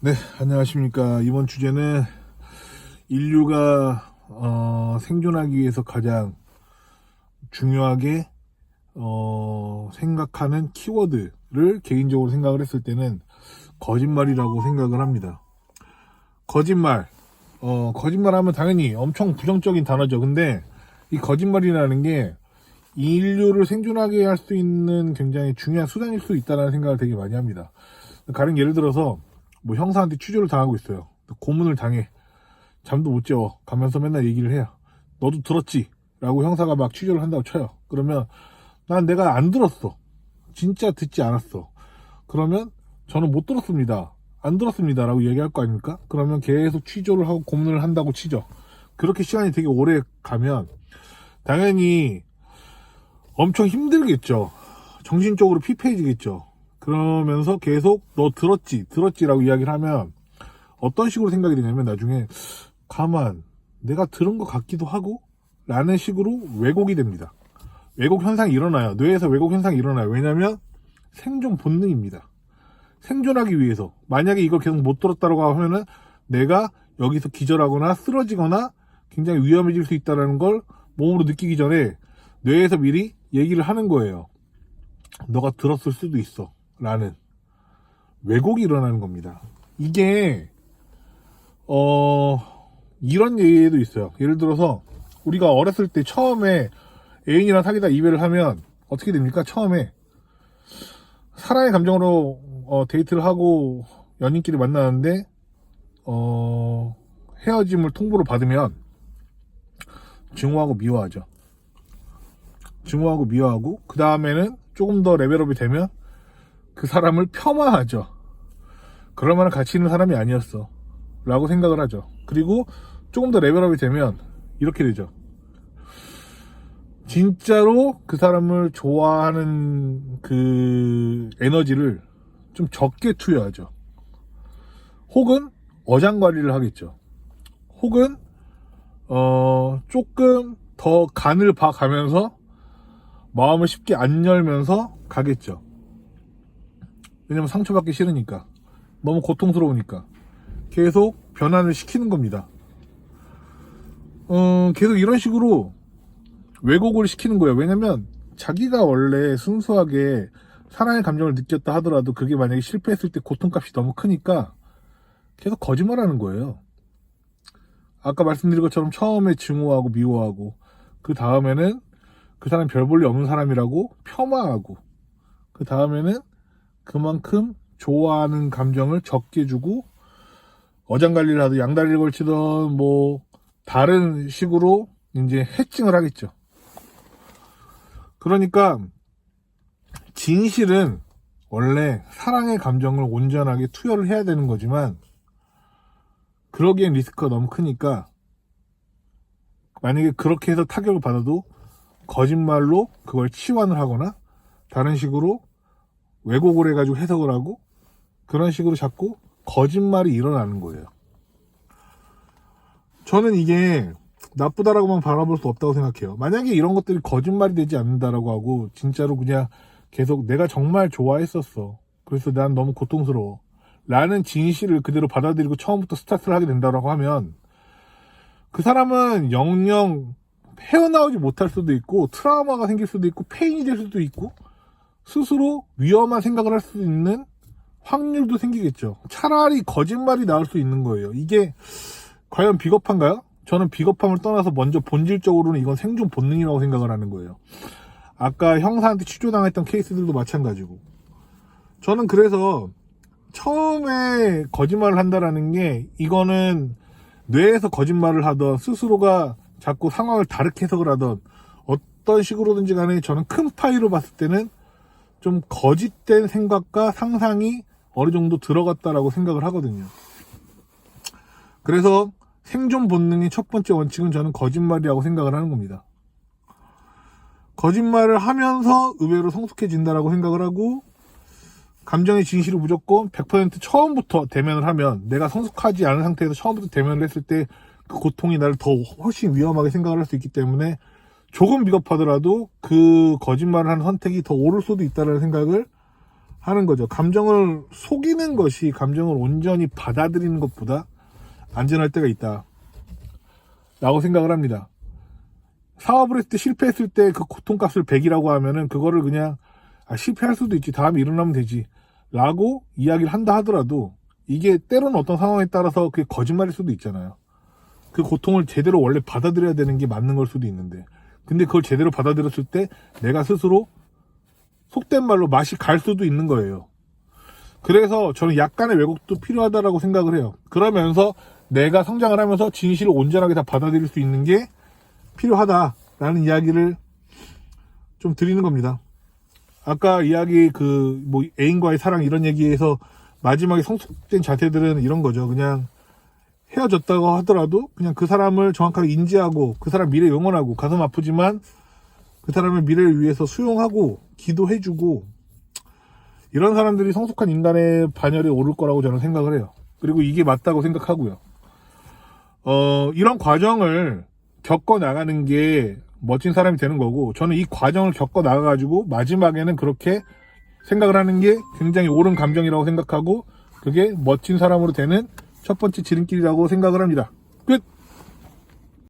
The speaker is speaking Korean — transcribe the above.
네, 안녕하십니까. 이번 주제는 인류가 생존하기 위해서 가장 중요하게 생각하는 키워드를 개인적으로 생각을 했을 때는 거짓말이라고 생각을 합니다. 거짓말. 거짓말하면 당연히 엄청 부정적인 단어죠. 근데 이 거짓말이라는 게 인류를 생존하게 할 수 있는 굉장히 중요한 수단일 수 있다는 생각을 되게 많이 합니다. 가령 예를 들어서 뭐 형사한테 취조를 당하고 있어요. 고문을 당해. 잠도 못 재워. 가면서 맨날 얘기를 해요. 너도 들었지? 라고 형사가 막 취조를 한다고 쳐요. 그러면 난 내가 안 들었어. 진짜 듣지 않았어. 그러면 저는 못 들었습니다. 안 들었습니다. 라고 얘기할 거 아닙니까? 그러면 계속 취조를 하고 고문을 한다고 치죠. 그렇게 시간이 되게 오래 가면 당연히 엄청 힘들겠죠. 정신적으로 피폐해지겠죠. 그러면서 계속 너 들었지라고 이야기를 하면 어떤 식으로 생각이 되냐면 나중에 가만 내가 들은 것 같기도 하고 라는 식으로 왜곡이 됩니다. 왜곡 현상이 일어나요. 뇌에서 왜곡 현상이 일어나요. 왜냐면 생존 본능입니다. 생존하기 위해서 만약에 이걸 계속 못 들었다고 하면은 내가 여기서 기절하거나 쓰러지거나 굉장히 위험해질 수 있다는 걸 몸으로 느끼기 전에 뇌에서 미리 얘기를 하는 거예요. 너가 들었을 수도 있어 라는 왜곡이 일어나는 겁니다. 이게 이런 예도 있어요. 예를 들어서 우리가 어렸을 때 처음에 애인이랑 사귀다 이별을 하면 어떻게 됩니까? 처음에 사랑의 감정으로 데이트를 하고 연인끼리 만나는데 헤어짐을 통보를 받으면 증오하고 미워하죠. 증오하고 미워하고 그 다음에는 조금 더 레벨업이 되면 그 사람을 폄하하죠. 그럴 만한 가치 있는 사람이 아니었어 라고 생각을 하죠. 그리고 조금 더 레벨업이 되면 이렇게 되죠. 진짜로 그 사람을 좋아하는 그 에너지를 좀 적게 투여하죠. 혹은 어장관리를 하겠죠. 혹은 조금 더 간을 봐가면서 마음을 쉽게 안 열면서 가겠죠. 왜냐면 상처받기 싫으니까. 너무 고통스러우니까. 계속 변환을 시키는 겁니다. 계속 이런 식으로 왜곡을 시키는 거예요. 왜냐면 자기가 원래 순수하게 사랑의 감정을 느꼈다 하더라도 그게 만약에 실패했을 때 고통값이 너무 크니까 계속 거짓말하는 거예요. 아까 말씀드린 것처럼 처음에 증오하고 미워하고 그 다음에는 그 사람 별 볼 일 없는 사람이라고 폄하하고 그 다음에는 그만큼 좋아하는 감정을 적게 주고 어장관리를 하든 양다리를 걸치든 뭐 다른 식으로 이제 해칭을 하겠죠. 그러니까 진실은 원래 사랑의 감정을 온전하게 투여를 해야 되는 거지만 그러기엔 리스크가 너무 크니까 만약에 그렇게 해서 타격을 받아도 거짓말로 그걸 치환을 하거나 다른 식으로 왜곡을 해가지고 해석을 하고 그런 식으로 자꾸 거짓말이 일어나는 거예요. 저는 이게 나쁘다라고만 바라볼 수 없다고 생각해요. 만약에 이런 것들이 거짓말이 되지 않는다라고 하고 진짜로 그냥 계속 내가 정말 좋아했었어. 그래서 난 너무 고통스러워. 라는 진실을 그대로 받아들이고 처음부터 스타트를 하게 된다고 하면 그 사람은 영영 헤어나오지 못할 수도 있고 트라우마가 생길 수도 있고 페인이 될 수도 있고 스스로 위험한 생각을 할 수 있는 확률도 생기겠죠. 차라리 거짓말이 나올 수 있는 거예요. 이게 과연 비겁한가요? 저는 비겁함을 떠나서 먼저 본질적으로는 이건 생존 본능이라고 생각을 하는 거예요. 아까 형사한테 취조당했던 케이스들도 마찬가지고 저는 그래서 처음에 거짓말을 한다라는 게 이거는 뇌에서 거짓말을 하던 스스로가 자꾸 상황을 다르게 해석을 하던 어떤 식으로든지 간에 저는 큰 파이로 봤을 때는 좀 거짓된 생각과 상상이 어느 정도 들어갔다라고 생각을 하거든요. 그래서 생존 본능의 첫 번째 원칙은 저는 거짓말이라고 생각을 하는 겁니다. 거짓말을 하면서 의외로 성숙해진다라고 생각을 하고 감정의 진실을 무조건 100% 처음부터 대면을 하면 내가 성숙하지 않은 상태에서 처음부터 대면을 했을 때 그 고통이 나를 더 훨씬 위험하게 생각을 할 수 있기 때문에 조금 비겁하더라도 그 거짓말을 하는 선택이 더 옳을 수도 있다는 생각을 하는 거죠. 감정을 속이는 것이 감정을 온전히 받아들이는 것보다 안전할 때가 있다 라고 생각을 합니다. 사업을 했을 때 실패했을 때 그 고통값을 100이라고 하면은 그거를 그냥 실패할 수도 있지, 다음에 일어나면 되지 라고 이야기를 한다 하더라도 이게 때로는 어떤 상황에 따라서 그게 거짓말일 수도 있잖아요. 그 고통을 제대로 원래 받아들여야 되는 게 맞는 걸 수도 있는데, 근데 그걸 제대로 받아들였을 때 내가 스스로 속된 말로 맛이 갈 수도 있는 거예요. 그래서 저는 약간의 왜곡도 필요하다라고 생각을 해요. 그러면서 내가 성장을 하면서 진실을 온전하게 다 받아들일 수 있는 게 필요하다라는 이야기를 좀 드리는 겁니다. 아까 이야기 뭐 애인과의 사랑 이런 얘기에서 마지막에 성숙된 자세들은 이런 거죠. 그냥 헤어졌다고 하더라도 그냥 그 사람을 정확하게 인지하고 그 사람 미래 응원하고, 가슴 아프지만 그 사람의 미래를 위해서 수용하고 기도해주고, 이런 사람들이 성숙한 인간의 반열에 오를 거라고 저는 생각을 해요. 그리고 이게 맞다고 생각하고요. 이런 과정을 겪어 나가는 게 멋진 사람이 되는 거고, 저는 이 과정을 겪어 나가가지고 마지막에는 그렇게 생각을 하는 게 굉장히 옳은 감정이라고 생각하고, 그게 멋진 사람으로 되는 첫 번째 지름길이라고 생각을 합니다.